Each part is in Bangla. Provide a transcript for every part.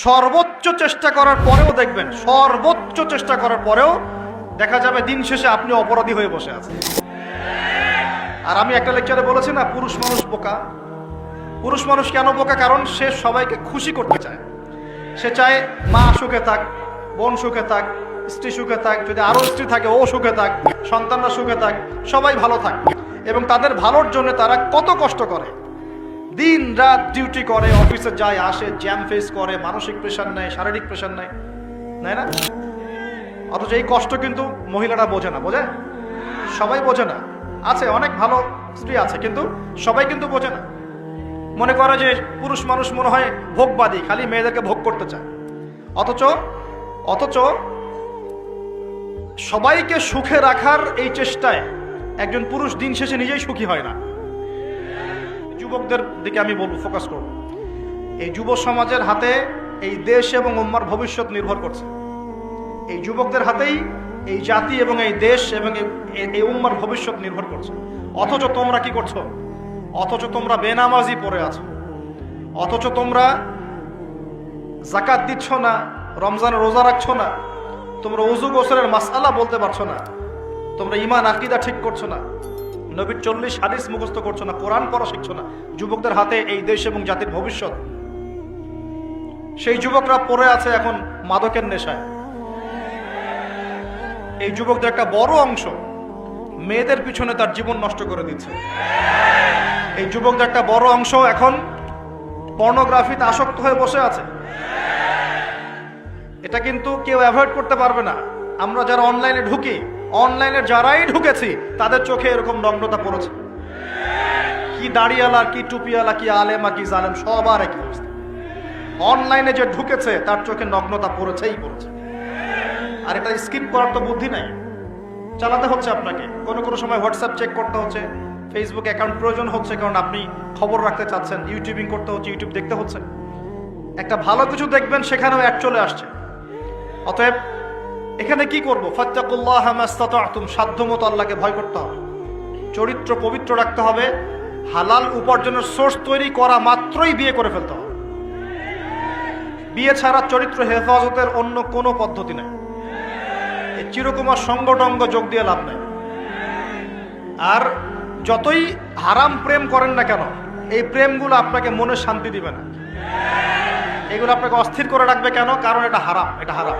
সর্বোচ্চ চেষ্টা করার পরেও দেখবেন, সর্বোচ্চ চেষ্টা করার পরেও দেখা যাবে দিন শেষে আপনি অপরাধী হয়ে বসে আছেন। আর আমি একটা লেকচারে বলেছি না, পুরুষ মানুষ বোকা। পুরুষ মানুষ কেন বোকা? কারণ সে সবাইকে খুশি করতে চায়। সে চায় মা সুখে থাক, বোন সুখে থাক, স্ত্রী সুখে থাক, যদি আরো স্ত্রী থাকে ও সুখে থাক, সন্তানরা সুখে থাক, সবাই ভালো থাক। এবং তাদের ভালোর জন্য তারা কত কষ্ট করে, দিন রাত ডিউটি করে, অফিসে যায় আসে, জ্যাম ফেস করে, মানসিক প্রেশার নেয়, শারীরিক প্রেশার নেয়, নেয় না? অথচ এই কষ্ট কিন্তু মহিলারা বোঝে না। বোঝে? সবাই বোঝে না। আছে অনেক ভালো স্ত্রী আছে, কিন্তু সবাই কিন্তু বোঝে না। মনে করে যে পুরুষ মানুষ মনে হয় ভোগবাদী, খালি মেয়েদেরকে ভোগ করতে চায়। অথচ সবাইকে সুখে রাখার এই চেষ্টায় একজন পুরুষ দিন শেষে নিজেই সুখী হয় না। যুবকদের দিকে আমি বলবো, ফোকাস করব। এই যুব সমাজের হাতে এই দেশ এবং উম্মার ভবিষ্যৎ নির্ভর করছে। এই যুবকদের হাতেই এই জাতি এবং এই দেশ এবং এই উম্মার ভবিষ্যৎ নির্ভর করছে। অথচ তোমরা কি করছো? অথচ তোমরা বেনামাজি পড়ে আছো। অথচ তোমরা যাকাত দিচ্ছ না, রমজানের রোজা রাখছো না, তোমরা ওযু গোসলের মাসআলা বলতে পারছো না, তোমরা ঈমান আকীদা ঠিক করছো না, নবীর 40 হাদিস মুখস্থ করছো না, কোরআন পড়া শিখছো না। যুবকদের হাতে এই দেশ এবং জাতির ভবিষ্যৎ। সেই যুবকরা পড়ে আছে এখন মাদকের নেশায়। এই যুবকদের একটা বড় অংশ মেয়েদের পিছনে তার জীবন নষ্ট করে দিচ্ছে। এই যুবকদের একটা বড় অংশ এখন পর্নোগ্রাফিতে আসক্ত হয়ে বসে আছে। এটা কিন্তু কেউ অ্যাভয়েড করতে পারবে না। আমরা যারা অনলাইনে ঢুকি, অনলাইনে যারাই ঢুকেছি তাদের চোখে এরকম নগ্নতা পড়েছে। কি দাড়িওয়ালা, কি টুপিওয়ালা, কি আলেমা, কি জালেম, সবার একই অবস্থা। অনলাইনে যে ঢুকেছে তার চোখে নগ্নতা পড়েছেই পড়েছে। আর এটা স্কিপ করার তো বুদ্ধি নাই, চালাতে হচ্ছে আপনাকে। কোনো সময় হোয়াটসঅ্যাপ চেক করতে হচ্ছে, ফেসবুক অ্যাকাউন্ট প্রয়োজন হচ্ছে, কারণ আপনি খবর রাখতে চাচ্ছেন, ইউটিউবিং করতে হচ্ছে, ইউটিউব দেখতে হচ্ছে। একটা ভালো কিছু দেখবেন, সেখানেও অ্যাড চলে আসছে। অতএব এখানে কি করবো? ফাত্তাকুল্লাহ মাস্তাতা'তুম, সাধ্যমতো আল্লাহকে ভয় করতে হবে, চরিত্র পবিত্র রাখতে হবে, হালাল উপার্জনের সোর্স তৈরি করা মাত্রই বিয়ে করে ফেলতে হবে। বিয়ে ছাড়া চরিত্র হেফাজতের অন্য কোনো পদ্ধতি নাই। এই চিরকুমার সঙ্গটঙ্গ যোগ দিয়ে লাভ নাই। আর যতই হারাম প্রেম করেন না কেন, এই প্রেমগুলো আপনাকে মনে শান্তি দিবে না। এগুলো আপনাকে অস্থির করে রাখবে। কেন? কারণ এটা হারাম। এটা হারাম।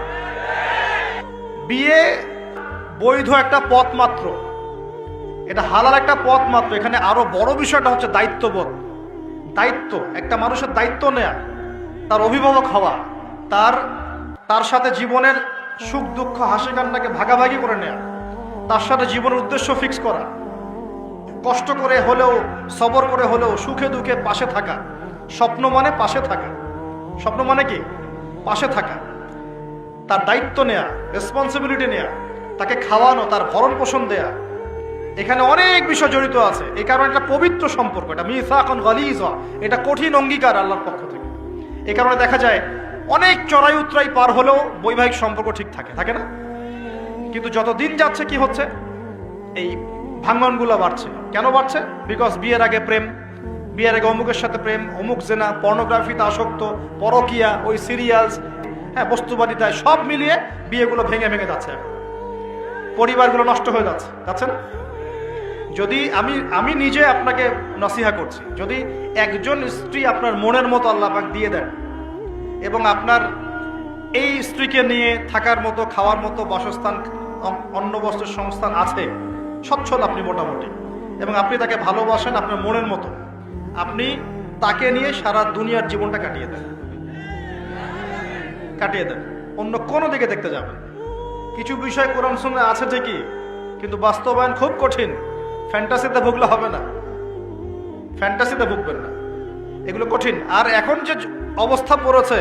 বিয়ে বৈধ একটা পথ মাত্র, এটা হালাল একটা পথ মাত্র। এখানে আরো বড় বিষয়টা হচ্ছে দায়িত্ববোধ। দায়িত্ব, একটা মানুষের দায়িত্ব নেয়া, তার অভিভাবক হওয়া, তার সাথে জীবনের সুখ দুঃখ হাসি কান্নাকে ভাগাভাগি করে নেয়া, তার সাথে জীবনের উদ্দেশ্য ফিক্স করা, কষ্ট করে হলেও, সবর করে হলেও, সুখে দুঃখে পাশে থাকা। স্বপ্ন মানে পাশে থাকা। স্বপ্ন মানে কি? পাশে থাকা। তার দায়িত্ব নেয়া, রেসপন্সিবিলিটি নেয়া, তাকে খাওয়ানো, তার ভরণ পোষণ দেয়া। এখানে অনেক বিষয় জড়িত আছে। এই কারণে এটা পবিত্র সম্পর্ক, এটা মিসাকুন গালিযা, এটা কঠিন অঙ্গীকার আল্লাহর পক্ষ থেকে। এই কারণে দেখা যায় অনেক চড়াই উতরাই পার হলেও বৈবাহিক সম্পর্ক ঠিক থাকে না? কিন্তু যত দিন যাচ্ছে কি হচ্ছে? এই ভাঙনগুলো বাড়ছে। কেন বাড়ছে? বিকজ বিয়ের আগে প্রেম, বিয়ের আগে অমুকের সাথে প্রেম, অমুক জেনা, পর্নোগ্রাফিতে আসক্ত, পরকিয়া, ওই সিরিয়ালস, হ্যাঁ, বস্তুবাদিতায়, সব মিলিয়ে বিয়েগুলো ভেঙে যাচ্ছে। পরিবারগুলো নষ্ট হয়ে যাচ্ছে না? যদি আমি নিজে আপনাকে নসিহা করছি, যদি একজন স্ত্রী আপনার মনের মতো আল্লাহ পাক দিয়ে দেন এবং আপনার এই স্ত্রীকে নিয়ে থাকার মতো, খাওয়ার মতো বাসস্থান, অন্ন বস্ত্রের সংস্থান আছে, সচ্ছল আপনি মোটামুটি, এবং আপনি তাকে ভালোবাসেন আপনার মনের মতো, আপনি তাকে নিয়ে সারা দুনিয়ার জীবনটা কাটিয়ে দেন। অন্য কোনো দিকে দেখতে যাবেন। কিছু বিষয় কোরআন সুন্নাহ আছে ঠিকই, কিন্তু বাস্তবায়ন খুব কঠিন। ফ্যান্টাসিতে ভুগলে হবে না, ফ্যান্টাসিতে ভুগবেন না, এগুলো কঠিন। আর এখন যে অবস্থা পড়েছে,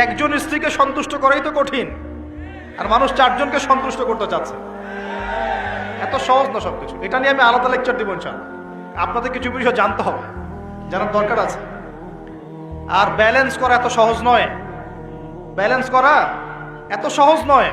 একজন স্ত্রীকে সন্তুষ্ট করাই তো কঠিন, আর মানুষ 4 জনকে সন্তুষ্ট করতে চাচ্ছে। এত সহজ না সবকিছু। এটা নিয়ে আমি আলাদা লেকচার দিব ইনশাআল্লাহ। আপনাদের কিছু বিষয় জানতে হবে, জানার দরকার আছে। আর ব্যালেন্স করা এত সহজ নয়। ব্যালেন্স করা এত সহজ নয়।